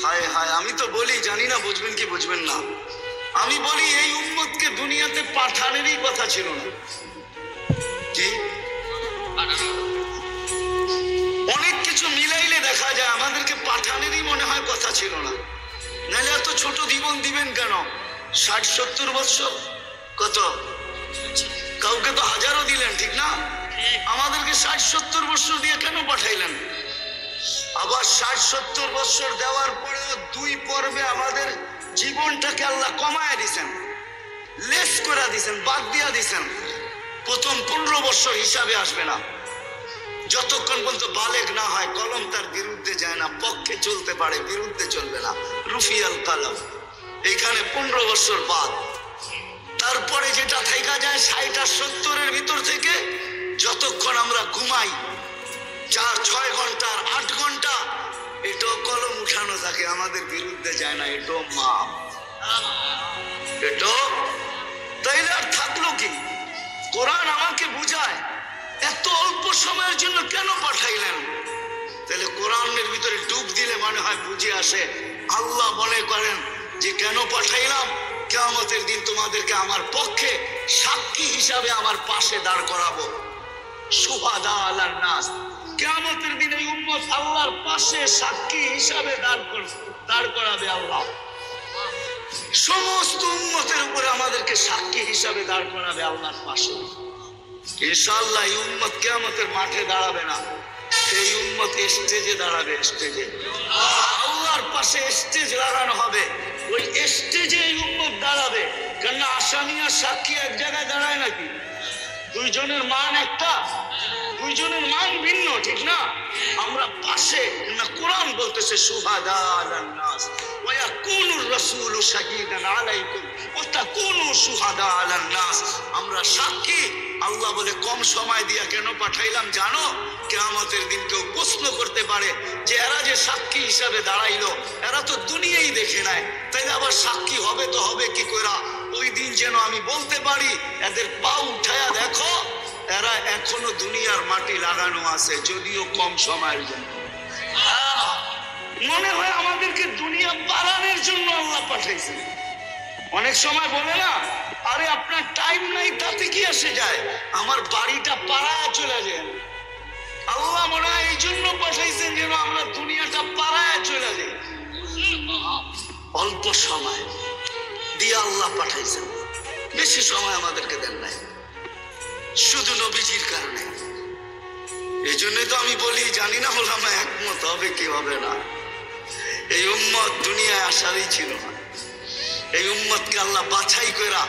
হায় হায়, আমি তো বলি, জানি না বুঝবেন কি বুঝবেন না, আমি বলি এই উম্মতকে দুনিয়াতে পাঠানেরই কথা ছিল না। কি অনেক কিছু মিলাইলে দেখা যায় আমাদেরকে পাঠানেরই মনে হয় কথা ছিল না। নাহলে এত ছোট জীবন দিবেন কেন? 60-70 বছর, কত কাউকে তো হাজারও দিলেন, ঠিক না? আমাদেরকে 60-70 বছর দিয়ে কেন পাঠাইলেন? আবার 60-70 বছর দেওয়ার পরেও 2 পর্বে আমাদের জীবনটাকে আল্লাহ কমায় দিছেন, লেস করে দিছেন, বাদ দিয়া দিছেন। প্রথম 15 বছর হিসাবে আসবে না, যতক্ষণ পর্যন্ত বালেগ না হয়, কলম তার বিরুদ্ধে যায় না, পক্ষে চলতে পারে, বিরুদ্ধে চলবে না, রুফিয়াল কালাম। এখানে 15 বছর বাদ। তারপরে যেটা থেকে যায় 60 আর 70-এর ভিতর থেকে, যতক্ষণ আমরা ঘুমাই 4-6 ঘন্টা 8 ঘন্টা, এটাও কলম উঠানো থাকে, আমাদের বিরুদ্ধে যায় না, এটাও মাপ, এটাও। তাইলে আর থাকলো কি? কোরআন আমাকে বুঝায় এত অল্প সময়ের জন্য কেন পাঠাইলেন। তাহলে কোরআনের ভিতরে ডুব দিলে মনে হয় বুঝে আসে। আল্লাহ মনে করেন যে কেন পাঠাইলাম, কিয়ামতের দিন তোমাদেরকে আমার পক্ষে সাক্ষী হিসাবে আমার পাশে দাঁড় করাবো। শুহাদা আলান নাস, কিয়ামতের দিন এই উম্মত আল্লাহর পাশে সাক্ষী হিসাবে দাঁড় করাবে আল্লাহ। সমস্ত উম্মতের উপরে আমাদেরকে সাক্ষী হিসাবে দাঁড় করাবে আল্লাহর পাশে। ইনশাআল্লাহ এই উম্মত কিয়ামতের মাঠে দাঁড়াবে না, এই উম্মত স্টেজে দাঁড়াবে। স্টেজে আল্লাহর পাশে স্টেজ লাগানো হবে, ওই স্টেজে এই উম্মত দাঁড়াবে। কেন আসামি আর সাক্ষী এক জায়গায় দাঁড়ায় নাকি? দুইজনের মান একটা, দুইজনের মান ভিন্ন, ঠিক না? আমরা পাশে না, কোরআন বলতেছে শুহাদা আলান নাস ওয়া ইয়াকুনুর রাসূলু শাহীদান আলাইকুম ওয়া তাকুনু শুহাদা আলান নাস। আমরা সাক্ষী। আল্লাহ বলে কম সময় দিয়া কেন পাঠাইলাম জানো? কিয়ামতের দিন কেউ প্রশ্ন করতে পারে যে এরা যে সাক্ষী হিসাবে দাঁড়াইলো, এরা তো দুনিয়াই দেখে নাই, তাইলে আবার সাক্ষী হবে তো হবে কি কইরা? ওই দিন যেন আমি বলতে পারি এদের পা উঠায়া দেখো, এরা এখনো দুনিয়ার মাটি লাগানো আছে, যদিও কম সময়ের জন্য। মনে হয় আমাদেরকে দুনিয়া পালানোর জন্য আল্লাহ পাঠাইছে। অনেক সময় বলে না, আরে আপনার টাইম নাই, তাতে কি আসে যায়, আমার বাড়িটা পাড়ায় চলে যায়। আল্লাহ মনে হয় এই জন্য পাঠাইছেন যেন আমরা দুনিয়াটা পাড়ায় চলে যাই। অল্প সময় দিয়ে আল্লাহ পাঠাইছেন, বেশি সময় আমাদেরকে দেন নাই, শুধু নবীজির কারণে। এই জন্যই তো আমি বলি, জানি না ওলামা একমত হবে কি হবে না, এই উম্মত দুনিয়ায় আসারই ছিল না। এই উম্মতকে আল্লাহ বাছাই করা,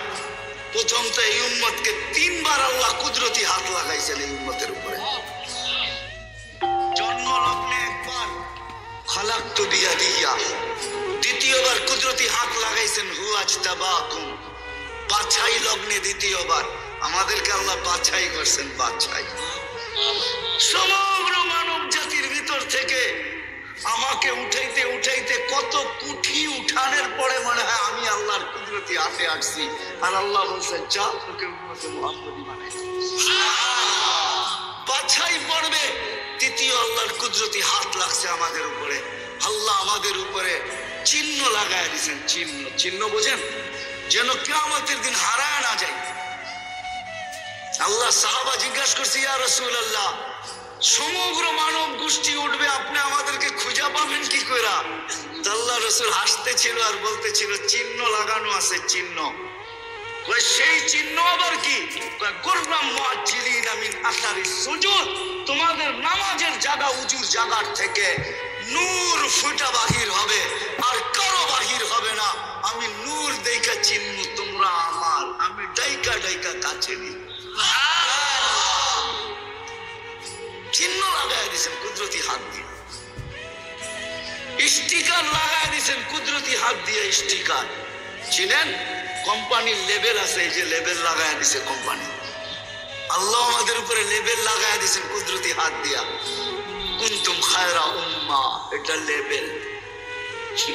প্রথম তো এই উম্মতকে 3 বার আল্লাহ কুদরতি হাত লাগাইছেন এই উম্মতের উপরে। জন্ম লগ্নে একবার খালাকতু বিয়াদিয়া, দ্বিতীয়বার কুদরতি হাত লাগাইছেন হু আজতাবাকুম, বাছাই লগ্নে দ্বিতীয়বার আমাদেরকে আল্লাহ বাছাই করছেন। বাছাই সমগ্র মানব জাতির ভিতর থেকে আমাকে উঠাইতে উঠাইতে কত কুঠি উঠানের পরে মনে হয় আমি আল্লাহর কুদরতি হাতে আসছি, আর আল্লাহ বলছেন যা তোকে উম্মতে মুহাম্মদী বানাই। বাছাই পড়বে তৃতীয় আল্লাহর কুদরতি হাত লাগছে আমাদের উপরে। আল্লাহ আমাদের উপরে চিহ্ন লাগায় দিয়েছেন। চিহ্ন, চিহ্ন বোঝেন, যেন কিয়ামতের দিন হারায় না যায়। আল্লাহ সাহাবা জিজ্ঞাসা করছে, ইয়া রাসূলুল্লাহ, সমগ্র মানব গোষ্ঠী উঠবে, আপনি আমাদেরকে খুঁজে পাবেন কি কইরা? আল্লাহ রাসূল হাসতেছিল আর বলতেছিল চিহ্ন লাগানো আছে। চিহ্ন সেই চিহ্ন আবার কি? কুররাম মুআজ্জিলিনা মিন আসারিস সুজুদ, তোমাদের নামাজের জায়গা উজুর জায়গার থেকে নূর ফুটা বাহির হবে, আর কারো বাহির হবে না। আমি নূর দেখা চিহ্ন তোমরা আমার, আমি ডাইকা ডাইকা কাছে নি। চিহ্ন লাগাই দিয়েছেন কুদরতি হাত দিয়ে, স্টিকার লাগাই দিয়েছেন কুদরতি হাত দিয়ে। স্টিকার চিনেন? কোম্পানির লেবেল আছে, এই যে লেবেল লাগাই দিছে কোম্পানি। আল্লাহ আমাদের উপরে লেবেল লাগাই দিয়েছেন কুদরতি হাত দিয়া। কুনতুম খায়রা উম্মাহ, এটা লেবেল,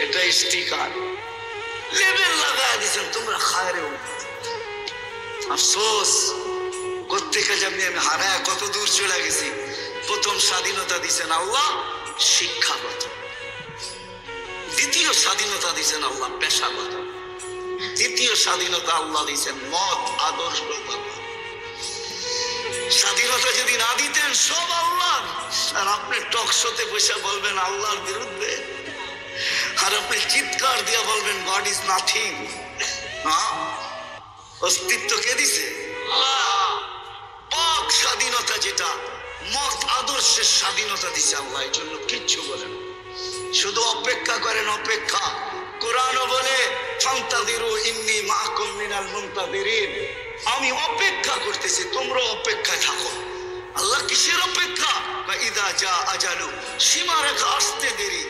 এটা স্টিকার, লেবেল লাগাই দিয়েছেন তোমরা খায়রে উম্মাহ। আফসোস কোত্থেকে আমি হারায় কত দূর চলে গেছি। প্রথম স্বাধীনতা দিয়েছেন আল্লাহ শিক্ষাগত, দ্বিতীয় স্বাধীনতা দিয়েছেন আল্লাহ পেশাগত, তৃতীয় স্বাধীনতা আল্লাহ দিয়েছেন মত আদর্শগত। স্বাধীনতা যদি না দিতেন সব আল্লাহর, আর আপনি টক শোতে বসে বলবেন আল্লাহর বিরুদ্ধে, আর আপনি চিৎকার দিয়ে বলবেন গড ইজ নাথিং। অস্তিত্ব কে দিছে? পাক স্বাধীনতা, যেটা মত আদর্শের স্বাধীনতা দিছে আল্লাহ, এই জন্য কিচ্ছু বলেন, শুধু অপেক্ষা করেন, অপেক্ষা। কোরআনও বলে ফান্তাযিরু ইন্নী মাআকুম মিনাল মুনতাযিরিন, আমি অপেক্ষা করতেছি, তোমরা অপেক্ষায় থাকো। আল্লাহ কিসের অপেক্ষা? ইযা জা আজালু, সীমারেখা আসতে দেরি,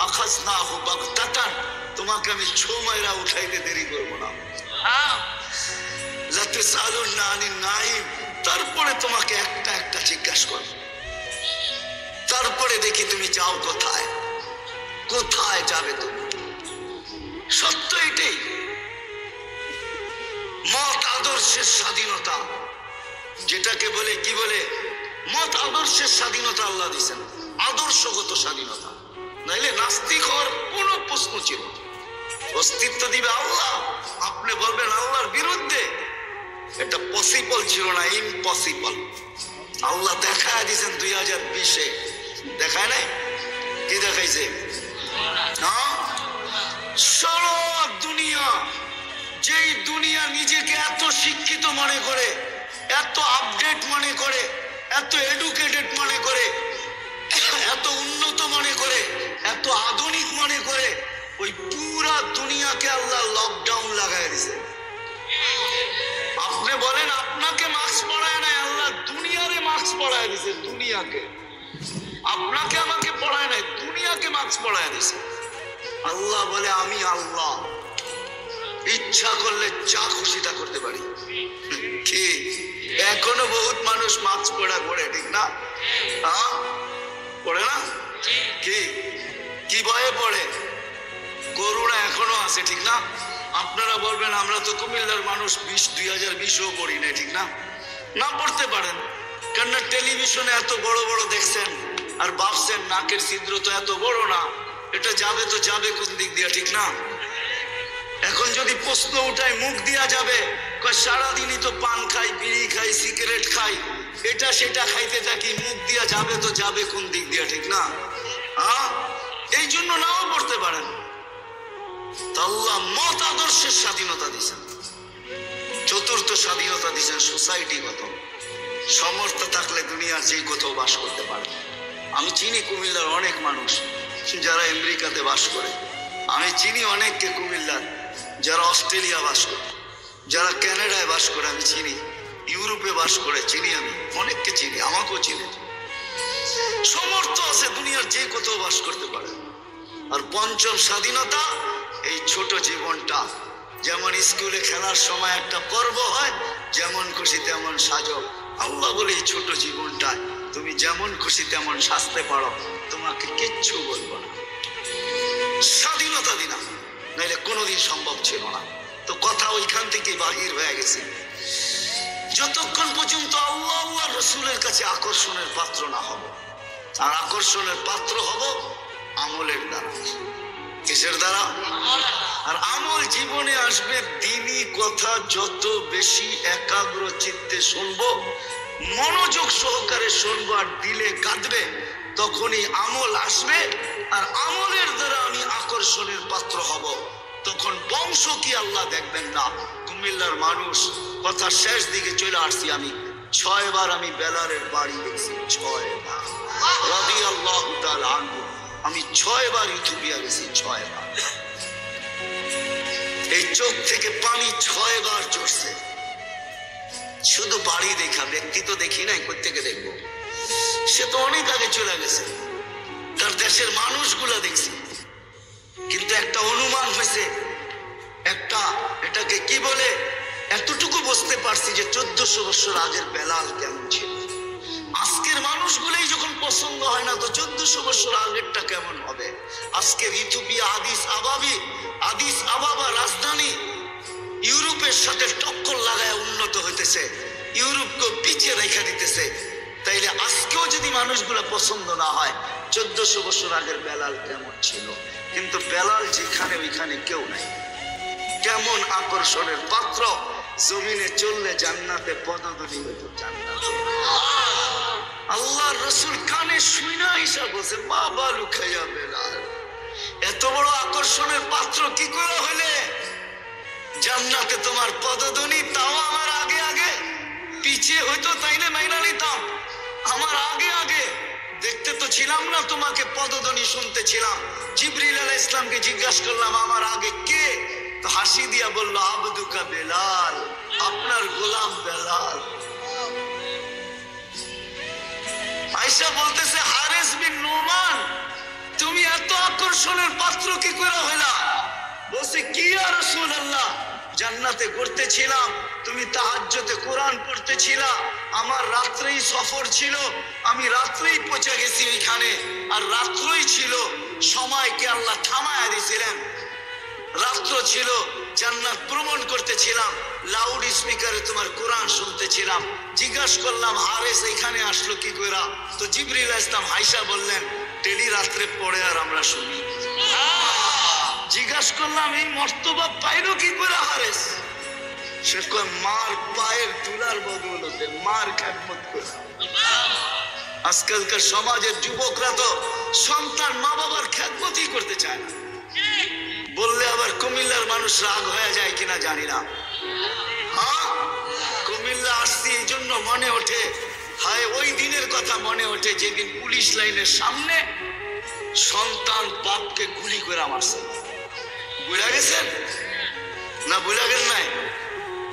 আখাযনাহু বাগতাতান, তোমাকে আমি ছো মাইরা উঠাইতে দেরি করবো না। লা তুসআলুনা আনিন নাঈম, তারপরে তোমাকে একটা একটা জিজ্ঞাসা করব, তারপরে দেখি তুমি যাও কোথায়, কোথায় যাবে তুমি। সত্য এটাই, মত আদর্শের স্বাধীনতা, যেটাকে বলে কি বলে মত আদর্শের স্বাধীনতা আল্লাহ দিয়েছেন, আদর্শগত স্বাধীনতা। নাইলে নাস্তিক হওয়ার কোনো প্রশ্ন ছিল না। অস্তিত্ব দিবে আল্লাহ, আপনি বলবেন আল্লাহর বিরুদ্ধে, এটা পসিবল ছিল না, ইম্পসিবল। আল্লাহ দেখায় দিয়েছেন 2020-এ, দেখায় নাই? কি দেখাইছে? সারা দুনিয়া, যেই দুনিয়া নিজেকে এত শিক্ষিত মনে করে, এত আপডেট মনে করে, এত এডুকেটেড মনে করে, এত উন্নত মনে করে, এত আধুনিক মনে করে, ওই পুরা দুনিয়াকে আল্লাহ লকডাউন লাগাই দিছে। আপনি বলেন আপনাকে মাস্ক পরায় নাই, আল্লাহ দুনিয়ারে মাস্ক পরায় দিছে, দুনিয়াকে। আপনাকে আমাকে পড়ায় নাই, দুনিয়াকে মাস্ক পরায় দিছে। আল্লাহ বলে আমি আল্লাহ, ইচ্ছা করলে যা খুশি তা করতে পারি। কি এখনো বহুত মানুষ মাস্ক পড়া পড়ে, ঠিক না? পড়ে না? কি কি ভয়ে পড়ে? করোনা এখনো আছে, ঠিক না? আপনারা বলবেন আমরা তো কুমিল্লার মানুষ, 2020-ও পড়ি না, ঠিক না? না পড়তে পারেন, কেননা টেলিভিশনে এত বড় বড় দেখছেন, আর ভাবছেন নাকের ছিদ্র তো এত বড় না, এটা যাবে তো যাবে কোন দিক দিয়া, ঠিক না? এখন যদি প্রশ্ন উঠায় মুখ দিয়া যাবে, সারাদিনই তো পান খাই, বিড়ি খাই, সিগারেট খাই, এটা সেটা খাইতে থাকি, মুখ দিয়া যাবে তো যাবে কোন দিক দিয়া, ঠিক না? এই জন্য নাও পড়তে পারেন। আল্লাহ মত আদর্শের স্বাধীনতা দিয়েছেন। চতুর্থ স্বাধীনতা দিয়েছেন সোসাইটিগত, সমর্থ থাকলে দুনিয়ার যে কোথাও বাস করতে পারে। আমি চিনি কুমিল্লার অনেক মানুষ যারা আমেরিকাতে বাস করে, আমি চিনি অনেককে কুমিল্লার যারা অস্ট্রেলিয়া বাস করে, যারা কানাডায় বাস করে, আমি চিনি ইউরোপে বাস করে, চিনি আমি অনেককে চিনি, আমাকেও চিনি। সমর্থ আছে, দুনিয়ার যে কোথাও বাস করতে পারে। আর পঞ্চম স্বাধীনতা, এই ছোট জীবনটা, যেমন স্কুলে খেলার সময় একটা পর্ব হয়, যেমন খুশি তেমন সাজো। আল্লাহ বলে এই ছোট জীবনটায় তুমি যেমন খুশি তেমন সাজতে পারো, তোমাকে কিচ্ছু বলবো না। স্বাধীনতা দিলাম, নাইলে কোনোদিন সম্ভব ছিল না। তো কথা ওইখান থেকে বাহির হয়ে গেছে। যতক্ষণ পর্যন্ত আল্লাহ রসুলের কাছে আকর্ষণের পাত্র না হব, আর আকর্ষণের পাত্র হব আমলের দ্বারা। কিসের দ্বারা? আর আমল জীবনে আসবে দ্বীনি কথা যত বেশি একাগ্র চিত্তে শুনবো, মনোযোগ সহকারে শুনবো, আর দিলে কাঁদবে, তখনই আমল আসবে। আর আমলের দ্বারা আমি আকর্ষণের পাত্র হব। তখন বংশ কি আল্লাহ দেখবেন না। কুমিল্লার মানুষ, কথা শেষ দিকে চলে আসছি, আমি 6 বার আমি বেলালের বাড়ি দেখছি, 6 বার। রাদিয়াল্লাহু তাআলা আনহু, আমি 6 বার ইথিওপিয়া গেছি, 6 বার। এই চোখ থেকে পানি 6 বার ঝরছে, শুধু বাড়ি দেখা, ব্যক্তি তো দেখি নাই, কোত্থেকে দেখবো? সে তো অনেক আগে চলে গেছে, তার দেশের মানুষগুলা দেখছি। কিন্তু একটা অনুমান হয়েছে, একটা এটাকে কি বলে, এতটুকু বুঝতে পারছি যে 1400 বছর আগের বেলাল কেমন ছিল। আজকের মানুষগুলোই যখন পছন্দ হয় না, তো 1400 বছর আগেরটা কেমন হবে? আজকের ইথিওপিয়া আদিস আবাবা রাজধানী ইউরোপের সাথে টক্কর লাগায় উন্নত হইতেছে, ইউরোপকে পিছিয়ে রেখে দিতেছে। তাইলে আজকেও যদি মানুষগুলো পছন্দ না হয়, 1400 বছর আগের বেলাল কেমন ছিল? কিন্তু বেলাল যেখানে ওইখানে কেউ নাই। কেমন আকর্ষণের পাত্র, জমিনে চললে জান্নাতে পদধূলি হতো জান্নাতে। আল্লাহর রাসূল কানে শুনা ঈসা বলছে বাবা লুকাইয়া বেলাল, এত বড় আকর্ষণের পাত্র কি করে হইলে জান্নাতে তোমার পদধ্বনি? তাও আমার আগে আগে, পিছিয়ে হইতো তাইলে মাইনা নিতাম, আমার আগে আগে দেখতে তো ছিলাম না, তোমাকে পদধ্বনি শুনতে ছিলাম। জিবরিল আলাইহিস সালামকে জিজ্ঞাসা করলাম আমার আগে কে, তো হাসি দিয়া বলল আবদুকা বেলাল, আপনার গোলাম বেলাল। আয়েশা বলতেছে হারিস বিন নুমান, তুমি এত আকর্ষণের পাত্র কি করে হইলা? বলছে কি ইয়া রাসূলুল্লাহ, জান্নাতে ঘুরতেছিলাম, তুমি তাহাজ্জুদে কোরআন পড়তেছিলা, আমার রাত্রেই সফর ছিল, আমি রাত্রেই পৌঁছে গেছি ওইখানে, আর রাত্রই ছিল, সময়কে আল্লাহ থামায়া দিয়েছিলেন, রাত্র ছিল, জান্নাত ভ্রমণ করতেছিলাম, লাউড স্পিকারে তোমার কোরআন শুনতেছিলাম। জিজ্ঞাসা করলাম হারেস এইখানে আসলো কি কইরা? তো জিবরিল আলাইহিস সালাম হাইসা বললেন টেলি রাত্রে পড়ে আর আমরা শুনি। জিজ্ঞাসা করলাম এই মর্তবা পাইলো কি করে হারেস? সে কয় মার পায়ের তুলার বদৌলতে, মার খেদমত করে। আজকালকার সমাজের যুবকরা তো সন্তান মা বাবার খেদমতই করতে চায় না। বললে আবার কুমিল্লার মানুষ রাগ হয়ে যায় কিনা জানি না। হ্যাঁ, কুমিল্লা আসছি এই জন্য মনে ওঠে, হায় ওই দিনের কথা মনে ওঠে যেদিন পুলিশ লাইনের সামনে সন্তান বাপকে গুলি করে মারছে। বুঝা গেছেন না? বুঝা গেল নাই?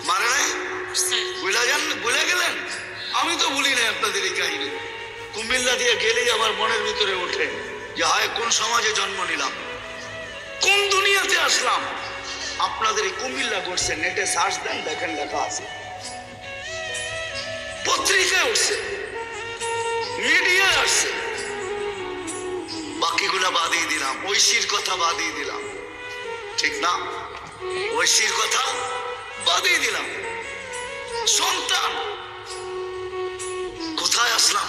মারে নাই? বুঝা গেলেন? আমি তো ভুলি নাই আপনাদের এই কাহিনী। কুমিল্লা দিয়ে গেলেই আমার মনের ভিতরে ওঠে যে হায় কোন সমাজে জন্ম নিলাম, কোন দুনিয়াতে আসলাম। আপনাদের এই কুমিল্লা করছে, নেটে সার্চ দেন দেখেন লেখা আছে, পত্রিকায় উঠছে, মিডিয়ায় আসছে। বাকিগুলা বাদিয়ে দিলাম, ঐশীর কথা বাদিয়ে দিলাম, ঠিক না? ঐশীর কথা বাদিয়ে দিলাম। সন্তান কোথায় আসলাম?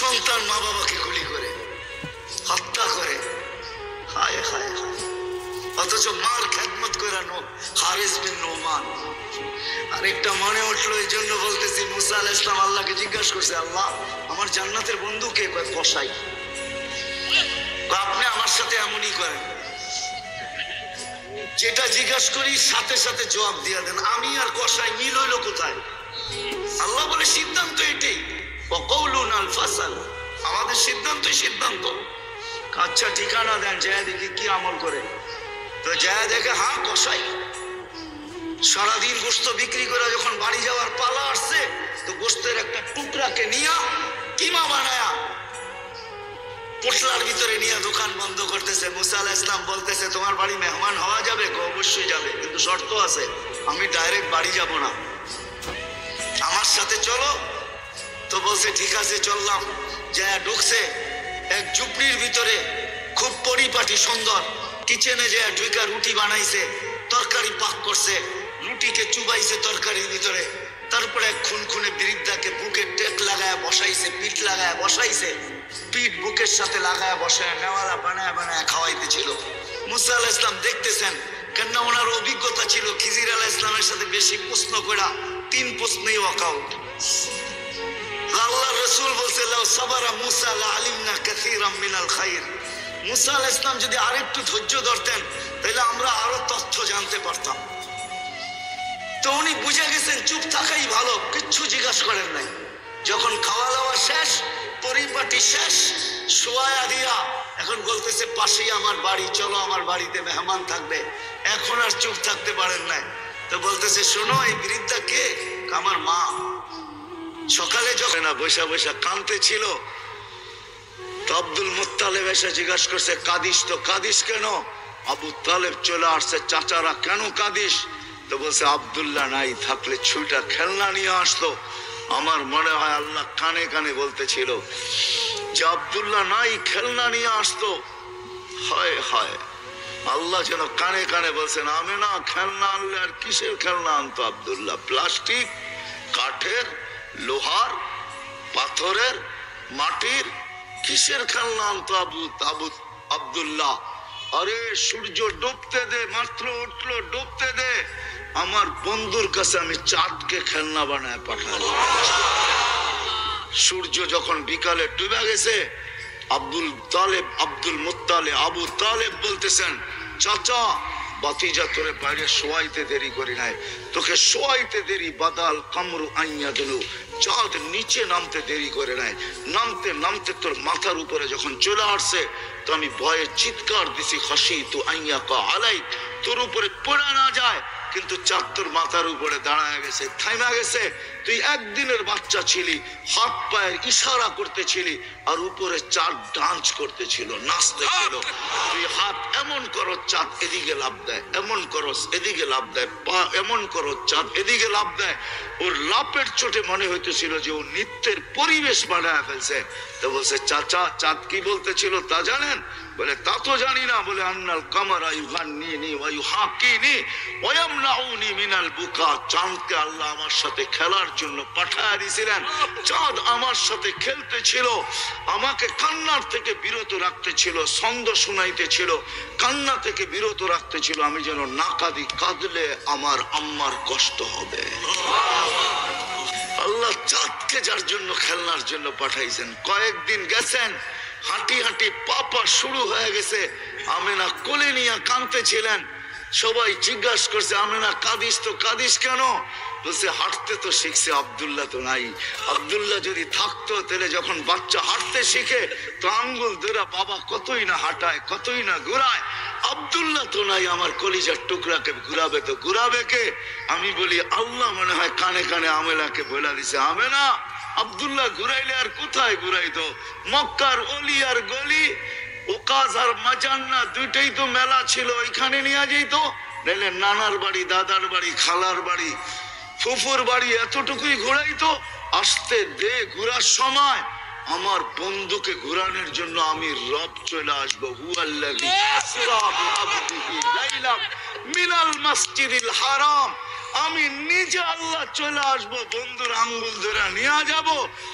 সন্তান মা বাবাকে গুলি করে হত্যা করে, হায় হায় হায়, অথচ মার খেদমত করে হারিস বিন নুমান। আরেকটা মনে উঠলো, এই জন্য বলতেছি, মুসা আলাইহিস সালাম আল্লাহকে জিজ্ঞাসা করছে আল্লাহ আমার জান্নাতের বন্ধু কে? কসাই। আপনি আমার সাথে এমনই করেন, যেটা জিজ্ঞাসা করি সাথে সাথে জবাব দিয়ে দেন, আমি আর কসাই মিল হইলো কোথায়? আল্লাহ বলে সিদ্ধান্ত এটাই, ওয়াকাউলুন আল ফাসাল, আমাদের সিদ্ধান্তই সিদ্ধান্ত। আচ্ছা ঠিকানা দেন, যায় দেখি কি আমল করে। তো যায় দেখে হ্যাঁ কসাই। সারাদিন গোস্ত বিক্রি করে যখন বাড়ি যাওয়ার পালা আসছে, তো গোস্তের একটা টুকরাকে নিয়ে কিমা বানায়া পোটলার ভিতরে নিয়ে দোকান বন্ধ করতেছে। মুসা আলাইহিস সালাম বলতেছে তোমার বাড়ি মেহমান হওয়া যাবে? অবশ্যই যাবে, কিন্তু শর্ত আছে, আমি ডাইরেক্ট বাড়ি যাব না, আমার সাথে চলো। তো বলছে ঠিক আছে চললাম। যায় ঢুকছে এক ঝুপড়ির ভিতরে, খুব পরিপাটি সুন্দর, কিচেনে যায় ঢুকা রুটি বানাইছে, তরকারি পাক করছে, রুটিকে চুবাইছে তরকারির ভিতরে, তারপরে এক খুনখুনে বৃদ্ধাকে বুকে টেক লাগায় বসাইছে, পিঠ লাগায় বসাইছে, পিঠ বুকের সাথে লাগায় বসায় নেওয়ালা বানায় বানায় খাওয়াইতেছিল। মুসা আলাইহিস সালাম দেখতেছেন, কেননা ওনার অভিজ্ঞতা ছিল খিজির আলাইহিস সালামের সাথে বেশি প্রশ্ন করা, 3 প্রশ্নেই ওয়াকআউট। আল্লাহর রাসূল বলছে লাউ সাবারা মুসা লা আলিমনা কাসীরাম মিনাল খায়র, মুসা আলাইহিস সালাম যদি আরেকটু ধৈর্য ধরতেন তাহলে আমরা আরো তথ্য জানতে পারতাম। তো উনি বুঝে গেছেন চুপ থাকাই ভালো, কিচ্ছু জিজ্ঞাসা করেন নাই। যখন খাওয়া দাওয়া শেষ, পরিপাটি শেষ, শোয়া দিয়া এখন বলতেছে পাশেই আমার বাড়ি, চলো আমার বাড়িতে মেহমান থাকবে। এখন আর চুপ থাকতে পারেন নাই। তো বলতেছে শোনো এই বৃদ্ধা কে? আমার মা। সকালে যখন না বৈশা বৈশা কাঁদতে ছিল, তো আব্দুল মুত্তালিব এসে জিজ্ঞাসা করছে কাঁদিস? তো কাঁদিস কেন? আবু তালেব চলে আসছে, চাচারা কেন কাঁদিস? তো বলছে আব্দুল্লাহ নাই থাকলে ছুটা খেলনা নিয়ে আসতো। আমার মনে হয় আল্লাহ কানে কানে বলতেছিল যে আব্দুল্লাহ নাই, খেলনা নিয়ে আসতো। হায় হায়, আল্লাহ যেন কানে কানে বলছেন আমি না খেলনা আনলে আর কিসের খেলনা আনতো আব্দুল্লাহ? প্লাস্টিক, কাঠের, লোহার, পাথরের, মাটির, কিসের খেলনা আনতো আব্দুল্লাহ? আরে সূর্য ডুবতে দে, মাত্র উঠলো, ডুবতে দে, আমার বন্ধুর কাছে আমি চাঁদকে খেলনা বানায় পাঠালাম। সূর্য যখন বিকালে ডুবে গেছে, আব্দুল মুত্তালিব আবু তালেব বলতেছেন, চাচা বাতিজা তোরে বাইরে শোয়াইতে দেরি করি নাই, তোকে শোয়াইতে দেরি, বাদাল কামরু আইয়া দিল, চাঁদ নিচে নামতে দেরি করে নাই, নামতে নামতে তোর মাথার উপরে যখন চলে আসছে তো আমি ভয়ে চিৎকার দিছি, হাসি তো আইয়া কা আলাই, তোর উপরে পড়া না যায়, কিন্তু চাঁদ তোর মাথার উপরে দাঁড়ায় গেছে, থাইমা গেছে। তুই একদিনের বাচ্চা ছিলি, হাত পায়ের ইশারা করতেছিলি, আর উপরে চাঁদ ডান্স করতেছিল, নাচতেছিল। তুই হাত এমন করো, চাঁদ এদিকে লাভ দেয়, এমন করো এদিকে লাভ দেয়, পা এমন করো, চাঁদ এদিকে লাভ দেয়। ওর লাপের চোটে মনে হইতেছিল যে ও নৃত্যের পরিবেশ বানায় ফেলছে। তো বলছে, চাচা চাঁদ কি বলতেছিল তা জানেন? বলে, তা তো জানি না। বলে, আন্নাল কামারা ইউগান্নিনি ওয়া ইউহাকিনি ওয়া ইয়ামনাউনি মিনাল বুকা। চাঁদকে আল্লাহ আমার সাথে খেলার জন্য পাঠায় দিয়েছিলেন। চাঁদ আমার সাথে খেলতে ছিল, আমাকে কান্নার থেকে বিরত রাখতে ছিল, ছন্দ শুনাইতে ছিল, কান্না থেকে বিরত রাখতে ছিল, আমি যেন না কাঁদি, কাঁদলে আমার আম্মার কষ্ট হবে। আল্লাহ চাঁদকে যার জন্য খেলনার জন্য পাঠাইছেন। কয়েকদিন গেছেন, হাঁটি হাঁটি পাপা শুরু হয়ে গেছে। আমেনা কোলে নিয়ে কাঁদতেছিলেন। সবাই জিজ্ঞাসা করছে, আমেনা কাঁদিস তো, কাঁদিস কেন? বলছে, হাঁটতে তো শিখছে, আব্দুল্লাহ তো নাই। আব্দুল্লাহ যদি থাকতো তাহলে যখন বাচ্চা হাঁটতে শিখে তো আঙ্গুল ধরে বাবা কতই না হাঁটায়, কতই না ঘুরায়। আব্দুল্লাহ তো নাই, আমার কলিজার টুকরাকে ঘুরাবে তো ঘুরাবে কে? আমি বলি, আল্লাহ মনে হয় কানে কানে আমেনাকে বলে দিছে, আমেনা আব্দুল্লাহ ঘুরাইলে আর কোথায় ঘুরাইতো? মক্কার অলি আর গলি, ওকাজ আর মাজান্না দুইটাই তো মেলা ছিল, ওইখানে নিয়ে যেত। নাইলে নানার বাড়ি, দাদার বাড়ি, খালার বাড়ি, ফুফুর বাড়ি, এতটুকুই ঘুরাইতো। আসতে দে, ঘুরার সময় আমার বন্ধুকে ঘুরানোর জন্য আমি রব চলে আসবো। হুয়াল্লাযী আসরা বিআবদিহি লাইলাম মিনাল মাসজিদিল হারাম। আমি নিজে আল্লাহ চলে আসবো, বন্ধুর আঙ্গুল ধরে নিয়ে যাব।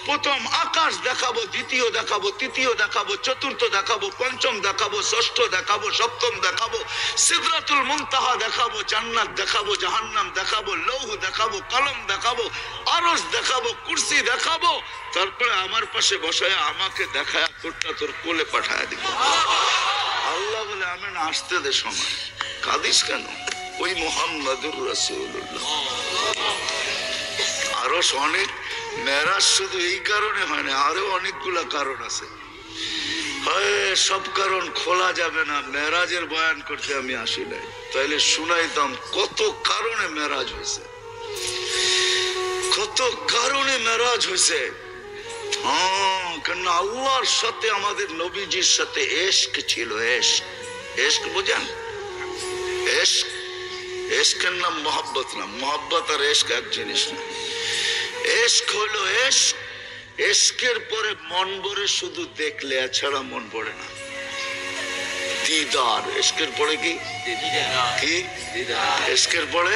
প্রথম আকাশ দেখাবো, দ্বিতীয় দেখাবো, তৃতীয় দেখাবো, চতুর্থ দেখাবো, পঞ্চম দেখাবো, ষষ্ঠ দেখাবো, সপ্তম দেখাবো, সিদরাতুল মুনতাহা দেখাবো, জান্নাত দেখাবো, জাহান্নাম দেখাবো, লৌহ দেখাবো, কলম দেখাবো, আরশ দেখাবো, কুরসি দেখাবো। তারপরে আমার পাশে বসায় আমাকে দেখায় তোরটা তোর কোলে পাঠায় দিব। আল্লাহ বলে, আমি না আসতে দে সময়, কাঁদিস কেন? ওই মুহাম্মাদুর রাসূলুল্লাহ। আরো অনেক মেরাজ শুধু এই কারণে হয় না, আরো অনেকগুলা কারণ আছে। সব কারণ খোলা যাবে না, মেরাজের বয়ান করতে আমি আসি নাই, তাইলে শুনাইতাম কত কারণে মেরাজ হয়েছে, কত কারণে মেরাজ হয়েছে। কেন আল্লাহর সাথে আমাদের নবীজির সাথে এশক ছিল। এশক বোঝেন? এশক, এশকের নাম মোহাব্বত না, মোহাব্বত আর এশক এক জিনিস না। এশক হলো এশক, এশকের পরে মন ভরে শুধু দেখলে, এছাড়া মন ভরে না। দিদার, এশকের পরে কি? এশকের পরে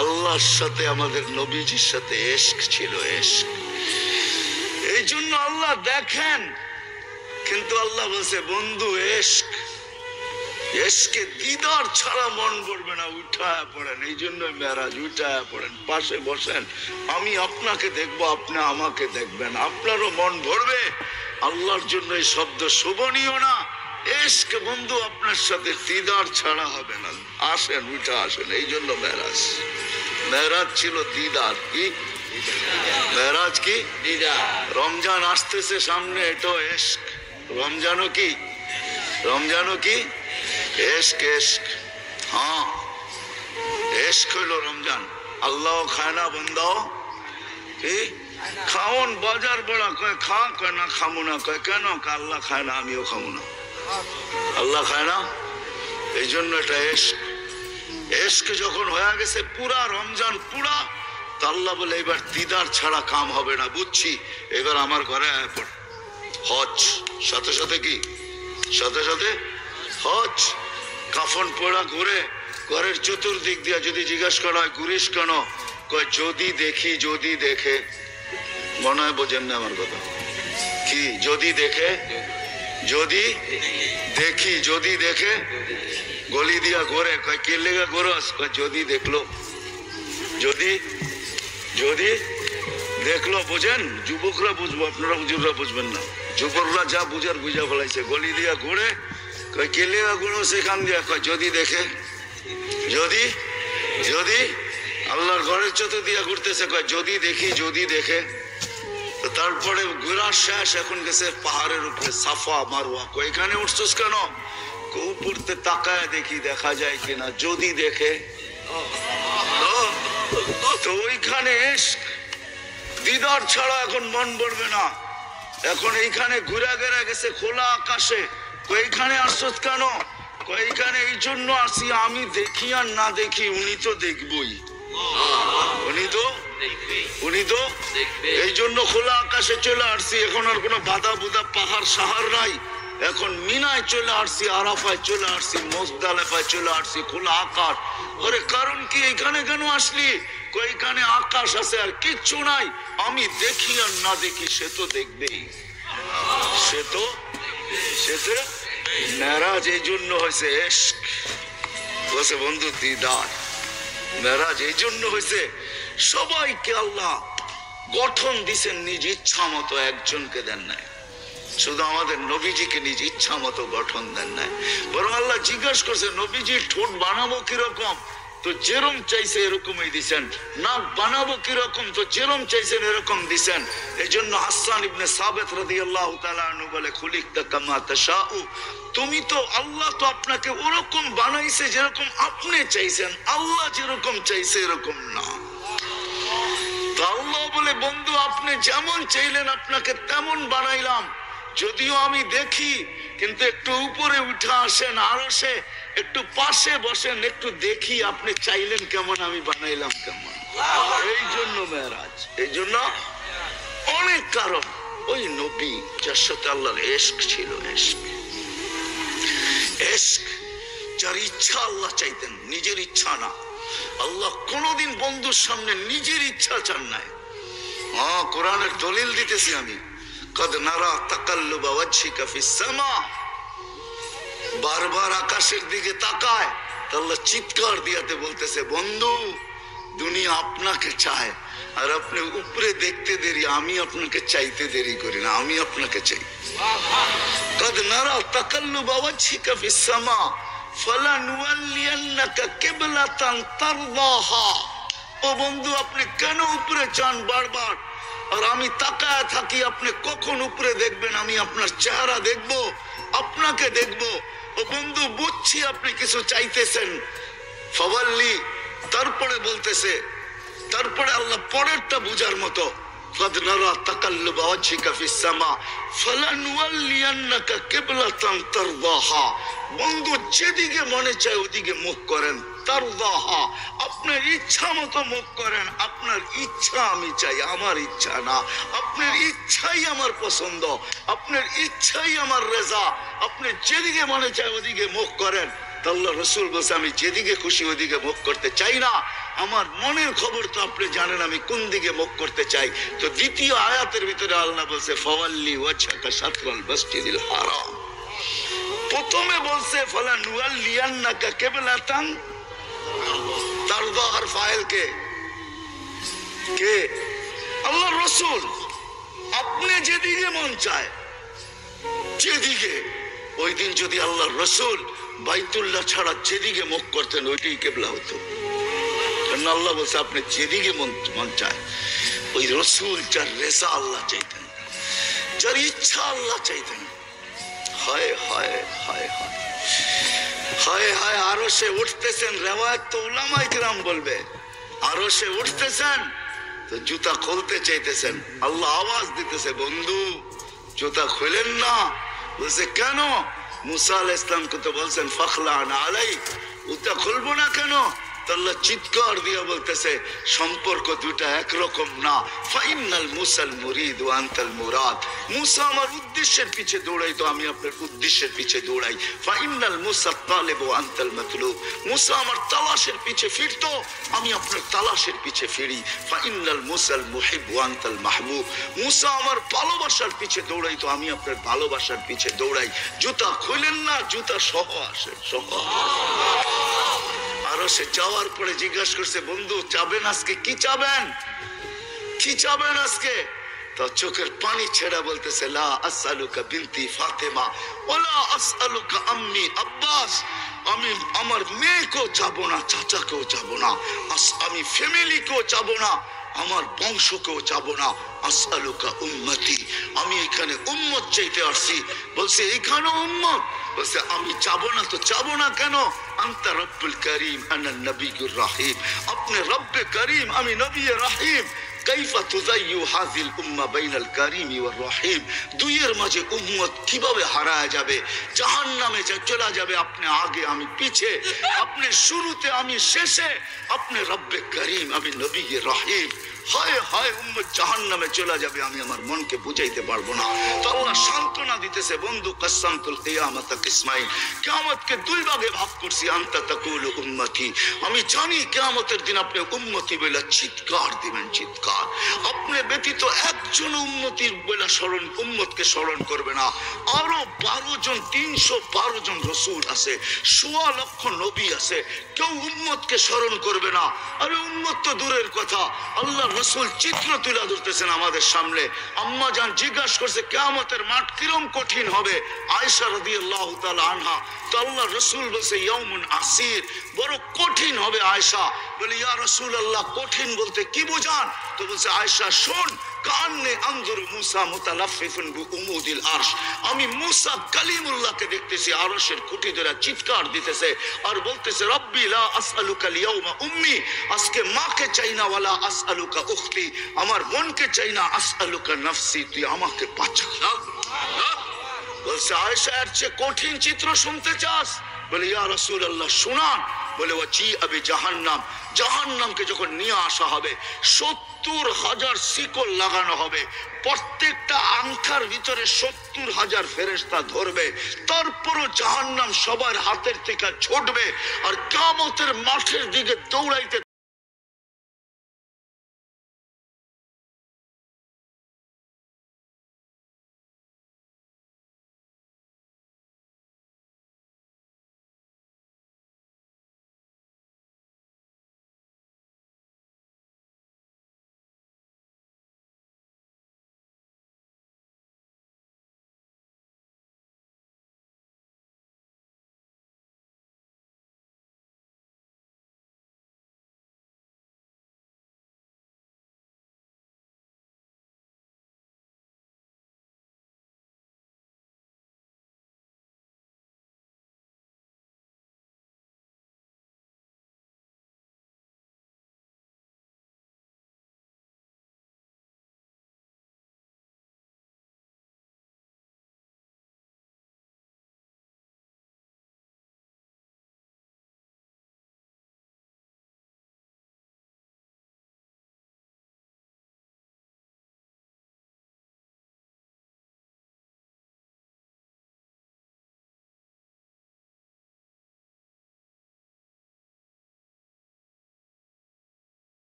আল্লাহর সাথে আমাদের নবীজির সাথে এশক ছিল, এশক। এই জন্য আল্লাহ দেখেন, কিন্তু আল্লাহ বলছে, বন্ধু এশক, এশকে দিদার ছাড়া মন ভরবে না, উঠায় পড়েন। এই জন্য মেরাজ, উঠায় পড়েন, পাশে বসেন, আমি আপনাকে দেখবো, আপনি আমাকে দেখবেন, আপনারও মন ভরবে। আল্লাহর জন্য এই শব্দ শোভনীয় না? এশক বন্ধু আপনার সাথে দিদার ছাড়া হবে না, আসেন, উঠা আসেন। এই জন্য মেরাজ, মেরাজ ছিল দিদার। কি মেরাজ? কি দিদার। রমজান আসতেছে সামনে, এটাও এশক। রমজানও কি? রমজানও কি? এশক, এশক। হ্যাঁ, এশক হইল রমজান। আল্লাহ খায় না, বন্দাও কি খাওন। বাজার বড়া কয় খা, কয় না খামো না, কয় কেন? আল্লাহ খায় না, আমিও খামো না। আল্লাহ খায় না, এই জন্য এটা এশক। এশক যখন হয়ে গেছে পুরা রমজান পুরা, তা আল্লাহ বলে, এবার দিদার ছাড়া কাম হবে না, বুঝছি, এবার আমার ঘরে আয় পড়। হজ সাথে সাথে কি? সাথে সাথে হজ। কাফন পড়া ঘুরে ঘরের চতুর্দিক দিয়া, যদি জিজ্ঞাসা করা হয় ঘুরিস কেন? কয় যদি দেখি, যদি দেখে। মনে হয় বোঝেন না আমার কথা। কি যদি দেখে, যদি দেখি, যদি দেখে গলি দিয়া ঘোরে, কয় কে লেগা ঘোরস, কয় যদি দেখলো, যদি যদি দেখলো। বুঝেন? যুবকরা বুঝবো, আপনারা হুজুররা বুঝবেন না। যুবকরা যা বুঝার বুঝা ফেলাইছে। গলি দিয়া ঘুরে, কয় কে লেগা ঘোরো সেখান দিয়া, কয় যদি দেখে, যদি যদি আল্লাহর ঘরের চত দিয়া ঘুরতেছে, কয় যদি দেখি, যদি দেখে। তারপরে ঘোরা শেষ, এখন গেছে পাহাড়ের উপরে, সাফা মারওয়া। কয় এখানে উঠছস কেন? উপরতে তাকায় দেখি দেখা যায় কিনা, যদি দেখে। তো ওইখানে দিদার ছাড়া এখন মন ভরবে না। এখন এইখানে ঘুরে ঘেরা গেছে খোলা আকাশে। এইখানে আসছস কেন? এইখানে এই জন্য আসি, আমি দেখি আর না দেখি উনি তো দেখবই, উনি তো এই জন্য খোলা আকাশে চলে আসছি। এখন আর কোনো বাধা বুধা পাহাড় সাহার নাই। এখন মিনায় চলে আসছি, আরাফায় চলে আসছি, মুজদালিফায় চলে আসছি, খোলা আকাশ। ওরে কারণ কি এইখানে কেন আসলি? এইখানে আকাশ আছে আর কিচ্ছু নাই। আমি দেখি আর না দেখি সে তো দেখবেই, সে তো মেরাজ এই জন্য হয়েছে ইশক, বলছে বন্ধু দিদার। মেরাজ এই জন্য হয়েছে, সবাইকে আল্লাহ গঠন দিছেন নিজ ইচ্ছা মতো, একজনকে দেন নাই। শুধু আমাদের নবীজিকে নিজ ইচ্ছা মতো গঠন দেন নাই, বরং আল্লাহ জিজ্ঞাসা করছে নবীজির ঠোঁট বানাবো কিরকম, তো যেরকম চাইছে এরকমই দিছেন। নাক বানাবো কিরকম, তো যেরকম চাইছেন এরকম দিছেন। এই জন্য হাসান ইবনে সাবিত রাদিয়াল্লাহু তাআলা আনহু বলে, খুলিকতা কামা তাশাউ, তুমি তো, আল্লাহ তো আপনাকে ওরকম বানাইছে যেরকম আপনি চাইছেন, আল্লাহ যেরকম চাইছে এরকম না। তো আল্লাহ বলে, বন্ধু আপনি যেমন চাইলেন আপনাকে তেমন বানাইলাম। যদিও আমি দেখি, কিন্তু একটু উপরে উঠে আসেন, আরো সে একটু পাশে বসেন, একটু দেখি আপনি চাইলেন কেমন, আমি বানাইলাম কেমন। এই জন্য মেরাজ, এই জন্য অনেক কারণ। ওই নবী যার সাথে আল্লাহর ইশক ছিল, ইশক যার ইচ্ছা আল্লাহ চাইতেন, নিজের ইচ্ছা না। আল্লাহ কোনদিন বন্ধুর সামনে নিজের ইচ্ছা চান নাই। কোরআনের দলিল দিতেছি আমি। কদ নারা তাকাল্লুবা ওয়াজহিকা ফিস সামা, বারবার আকাশের দিকে তাকায়। আল্লাহ চিৎকার দিয়াতে বলতেছে, বন্ধু দুনিয়া আপনাকে চায়, আর আপনি উপরে দেখতে দেরি, আমি আপনাকে চাইতে দেরি করি না, আমি আপনাকে চাই। কদ নারা তাকাল্লুবা ওয়াজহিকা ফিস সামা ফালানুওয়াল্লিয়ান্নাকা কিবলাতান তারদাহা। ও বন্ধু আপনি কেন উপরে চান বারবার, আর আমি তাকায় থাকি আপনি কখন উপরে দেখবেন, আমি আপনার চেহারা দেখবো, আপনাকে দেখবো। ও বন্ধু বুঝছি আপনি কিছু চাইতেছেন, ফাওয়াল্লি। তারপরে বলতেছে, তারপরে আল্লাহ পরেরটা বুঝার মতো, قد نرى تقلب وجهك في السماء فلنولينك قبلة ترضاها। বন্ধু যেদিকে মনে চায় ওদিকে মুখ করেন, তারদাহা আপনার ইচ্ছা মতো মুখ করেন। আপনার ইচ্ছা আমি চাই, আমার ইচ্ছা না। আপনার ইচ্ছাই আমার পছন্দ, আপনার ইচ্ছাই আমার রেজা। আপনি যেদিকে মনে চায় ওদিকে মুখ করেন। আল্লাহ রসুল বলছে, আমি যেদিকে খুশি ওদিকে মুখ করতে চাই না। আমার মনের খবর তো আপনি জানেন আমি কোন দিকে মুখ করতে চাই। তো দ্বিতীয় আয়াতের ভিতরে আল্লাহ বলছে, ফাওয়াল্লি ওয়াজহাকা শাতরাল মাসজিদিল হারাম। প্রথমে বলছে ফালানুওয়াল্লিয়ান্নাকা কিবলাতান তারদাহার ফাইল কে আল্লাহ রসুল। আপনি যেদিকে মন চায়, যেদিকে, ওই দিন যদি আল্লাহ রসুল বাইতুল্লাহ ছাড়া যেদিকে মুখ করতেন ওইটাই কেবলা হতো। আল্লাহ বলছে আপনি যেদিকে মন চায়। ওই রসুল যার রেজা আল্লাহ চাইতেন, যার ইচ্ছা আল্লাহ চাইতেন। হায় হায় হায় হায় হায় হায়, আরো সে উঠতেছেন। রেওয়ায়াত তো উলামায়ে কিরাম বলবে, আরো সে উঠতেছেন তো জুতা খুলতে চাইতেছেন। আল্লাহ আওয়াজ দিতেছে, বন্ধু জুতা খুলেন না। বলছে কেন? মুসা আলাইহিস সালামকে তো বলছেন ফাখলা আলাইক, জুতা খুলবো না কেন? তো আল্লাহ চিৎকার দিয়া বলতেছে সম্পর্ক দুটা একরকম না। ফাইনাল মুসাল মুরিদ ওয়া আনতাল মুরাদ। মুসা আমার উদ্দেশ্যের পিছে দৌড়াই তো আমি আপনার উদ্দেশ্যের পিছে দৌড়াই। ফাইনাল মুসা তালিব ওয়া আনতাল মাতলুব। মুসা আমার তালাশের পিছে ফিরতো, আমি আপনার তালাশের পিছে ফিরি। ফাইনাল মুসাল মুহিব ওয়া আনতাল মাহবুব। মুসা আমার ভালোবাসার পিছে দৌড়াই তো আমি আপনার ভালোবাসার পিছে দৌড়াই। জুতা খুলেন না, জুতা সহ আসে, সহ। আরো সে যাওয়ার পরে জিজ্ঞাসা করছে বন্ধু চাবেন আজকে, কি চাবেন, কি চাবেন আজকে? তো চোখের পানি ছেড়া বলতেছে লা আসআলুকা বিনতি ফাতেমা ওয়ালা আসআলুকা আম্মি আব্বাস। আমি আমার মেয়েকেও চাবো না, চাচাকেও চাবো না, আমি ফ্যামিলিকেও চাবো না, আমার বংশকেও চাবো না। আসআলুকা উম্মতি, আমি এখানে উম্মত চাইতে আসছি। বলছে এইখানে উম্মত? বলছে আমি চাবো না তো চাবো না কেন? আনতা রব্বুল করিম আনা নবিয়ুর রহিম। আপনি রব্বে করিম, আমি নবী রহিম। কাইফা তুযায়্যু হাযিল উম্মাহ বাইনাল কারীম ওয়ার রহিম। দুইয়ের মাঝে উম্মত কিভাবে হারায় যাবে, জাহান্নামে চলে যাবে। আপনি আগে, আমি পিছে, আপনি শুরুতে, আমি শেষে। আপনি রব্বে করিম, আমি নবী রহিম। হায় হায়, উম্মত জাহান্নামে চলে যাবে, আমি আমার মনকে বুঝাইতে পারবো না। তো আল্লাহ সান্ত্বনা দিতেছে বন্ধু কাসসামতুল কিয়ামাতা কিসমাইন। কিয়ামতকে দুই ভাগে ভাগ করছি। আনতা তাকুলু উম্মতি, আমি জানি কিয়ামতের দিন আপনি উম্মতি বলে চিৎকার দিবেন, চিৎকার। আপনি ব্যতীত একজন উম্মতির বলে স্মরণ, উম্মতকে স্মরণ করবে না। আরো 12 জন, 312 জন রসুল আছে, 1.25 লক্ষ নবী আছে, কেউ উম্মতকে স্মরণ করবে না। আরে উম্মত তো দূরের কথা, আল্লাহ রসুল চিত্র তুলে ধরতেছেন আমাদের সামনে। আম্মা জান জিজ্ঞাসা করছে কিয়ামতের মাঠ কিরম কঠিন হবে, আয়েশা রাদিয়াল্লাহু তাআলা আনহা। তো আল্লাহ রসুল বলছে ইয়াউমুন আসির, বড় কঠিন হবে আয়েশা। বলে ইয়া রাসূলুল্লাহ কঠিন বলতে কি বোঝান? তো বলছে আয়েশা শোন, কান্নে আনজুরু মুসা মুতালাফফিফুন বিউমুদিল আরশ। আমি মুসা কালিমুল্লাহকে দেখতেছি আরশের খুঁটি ধরে চিৎকার দিতেছে আর বলতেছে রব্বি লা আসআলুকা লিয়াউমা উম্মি। আজকে মাকে চাই না, ওয়ালা আসআলুকা উখতি, আমার বোনকে চাই না, আসআলুকা নাফসি, তুই আমাকে বাঁচা। বলছে আয়েশা এর চেয়ে কঠিন চিত্র শুনতে চাস? বলে ইয়া রাসূলুল্লাহ শুনান। বলে ওয়াজি আবি জাহান্নাম, জাহান্নামকে যখন নিয়ে আসা হবে 70,000 শিকল লাগানো হবে, প্রত্যেকটা আংটার ভিতরে 70,000 ফেরেশতা ধরবে। তারপরও জাহান্নাম সবার হাতের থেকে ছুটবে আর কিয়ামতের মাঠের দিকে দৌড়াইতে